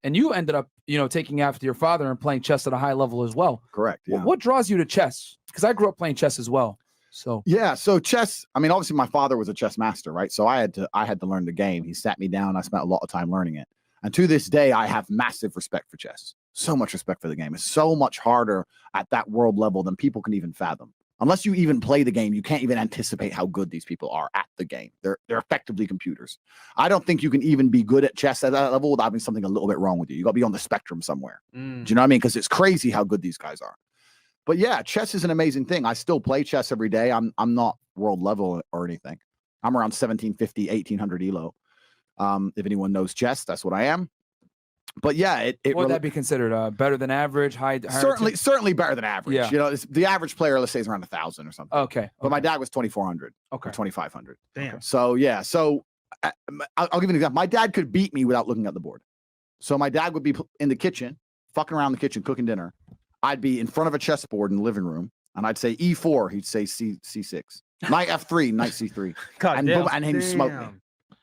And you ended up, taking after your father and playing chess at a high level as well. Correct. Yeah. What draws you to chess? Because I grew up playing chess as well. So yeah, so chess. I mean, obviously, my father was a chess master, right? So I had to learn the game. He sat me down. I spent a lot of time learning it, and to this day, I have massive respect for chess. So much respect for the game. It's so much harder at that world level than people can even fathom. Unless you even play the game, you can't even anticipate how good these people are at the game. They're effectively computers. I don't think you can even be good at chess at that level without having something a little bit wrong with you. You got to be on the spectrum somewhere. Do you know what I mean? Because it's crazy how good these guys are. But yeah, chess is an amazing thing. I still play chess every day. I'm not world level or anything. I'm around 1750, 1800 elo. If anyone knows chess, that's what I am. But yeah, would that be considered better than average? Certainly better than average. Yeah. The average player, let's say, is around 1,000 or something. Okay. But my dad was 2,400. Okay. Or 2,500. Damn. So yeah. So I'll give you an example. My dad could beat me without looking at the board. So my dad would be in the kitchen, fucking around the kitchen, cooking dinner. I'd be in front of a chessboard in the living room, and I'd say E4. He'd say C6. Knight F3, Knight C3. God Boom, and he'd smoke me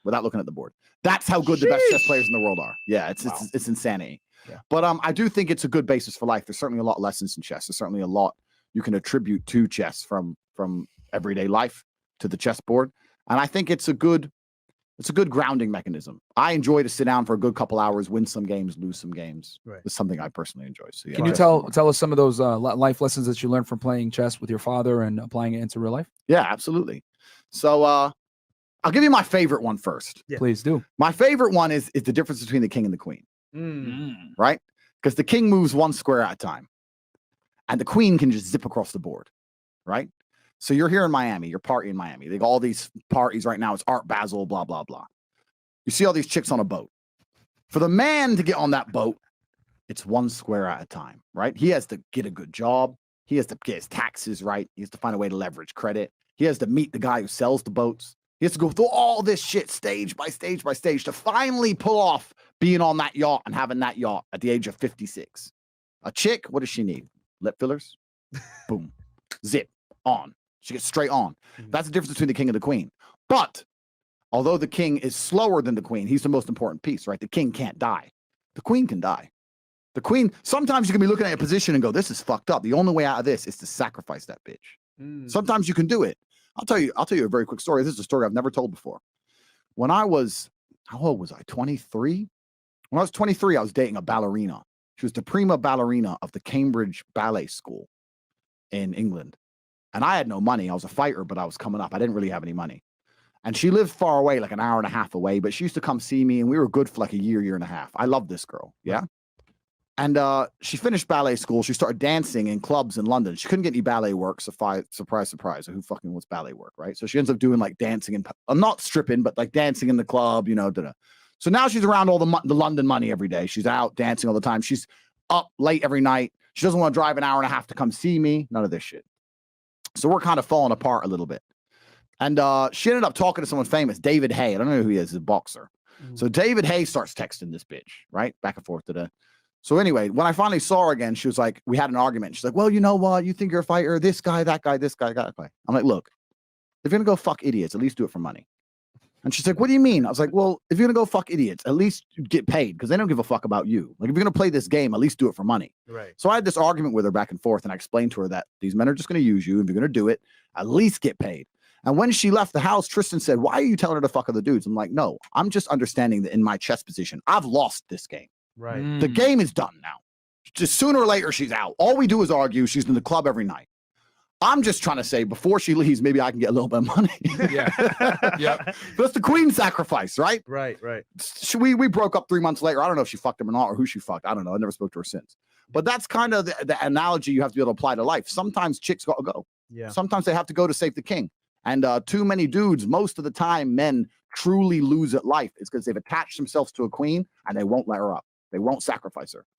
without looking at the board. That's how good the best chess players in the world are. Yeah, it's insanity. Yeah. But I do think it's a good basis for life. There's certainly a lot of lessons in chess. There's certainly a lot you can attribute to chess from everyday life to the chessboard. And I think it's a good grounding mechanism. I enjoy to sit down for a good couple hours, win some games, lose some games. Right. It's something I personally enjoy. So, yeah. Can you tell us some of those life lessons that you learned from playing chess with your father and applying it into real life? Yeah, absolutely. So I'll give you my favorite one first. Yeah. Please do. My favorite one is the difference between the king and the queen. Right? Because the king moves one square at a time, and the queen can just zip across the board, right? So you're here in Miami, you're partying in Miami. They got all these parties right now. It's Art Basel, blah, blah, blah. You see all these chicks on a boat. For the man to get on that boat, it's one square at a time, right? He has to get a good job. He has to get his taxes right. He has to find a way to leverage credit. He has to meet the guy who sells the boats. He has to go through all this shit stage by stage by stage to finally pull off being on that yacht and having that yacht at the age of 56. A chick, what does she need? Lip fillers? Boom. Zip. On. She gets straight on. That's the difference between the king and the queen. But although the king is slower than the queen, he's the most important piece, right? The king can't die. The queen can die. The queen, sometimes you can be looking at a position and go, this is fucked up. The only way out of this is to sacrifice that bitch. Sometimes you can do it. I'll tell you a very quick story. This is a story I've never told before. When I was, how old was I? 23? When I was 23, I was dating a ballerina. She was the prima ballerina of the Cambridge Ballet School in England. And I had no money. I was a fighter, but I was coming up. I didn't really have any money. And she lived far away, like an hour and a half away, but she used to come see me, and we were good for like a year and a half. I loved this girl. Yeah. And she finished ballet school. She started dancing in clubs in London. She couldn't get any ballet work. Surprise, surprise. Who fucking wants ballet work, right? So she ends up doing like dancing and not stripping, but like dancing in the club, da-da. So now she's around all the London money every day. She's out dancing all the time. She's up late every night. She doesn't want to drive an hour and a half to come see me. None of this shit. So we're kind of falling apart a little bit. And she ended up talking to someone famous, David Hay. I don't know who he is. He's a boxer. So David Hay starts texting this bitch, right? Back and forth today. So anyway, when I finally saw her again, she was like, we had an argument. She's like, well, you know what? You think you're a fighter? This guy, that guy, this guy, that guy. I'm like, look, if you're going to go fuck idiots, at least do it for money. And she's like, what do you mean? I was like, well, if you're going to go fuck idiots, at least get paid because they don't give a fuck about you. Like, if you're going to play this game, at least do it for money. Right. So I had this argument with her back and forth, and I explained to her that these men are just going to use you. If you're going to do it, at least get paid. And when she left the house, Tristan said, why are you telling her to fuck other dudes? I'm like, no, I'm just understanding that in my chess position, I've lost this game. Right. The game is done now. Just sooner or later, she's out. All we do is argue. She's in the club every night. I'm just trying to say before she leaves, maybe I can get a little bit of money. Yeah. That's the queen sacrifice, right? Right. We broke up 3 months later. I don't know if she fucked him or not, or who she fucked. I don't know. I never spoke to her since. But that's kind of the analogy you have to be able to apply to life. Sometimes chicks got to go. Yeah. Sometimes they have to go to save the king. And too many dudes, most of the time, men truly lose at life. It's because they've attached themselves to a queen and they won't let her up. They won't sacrifice her.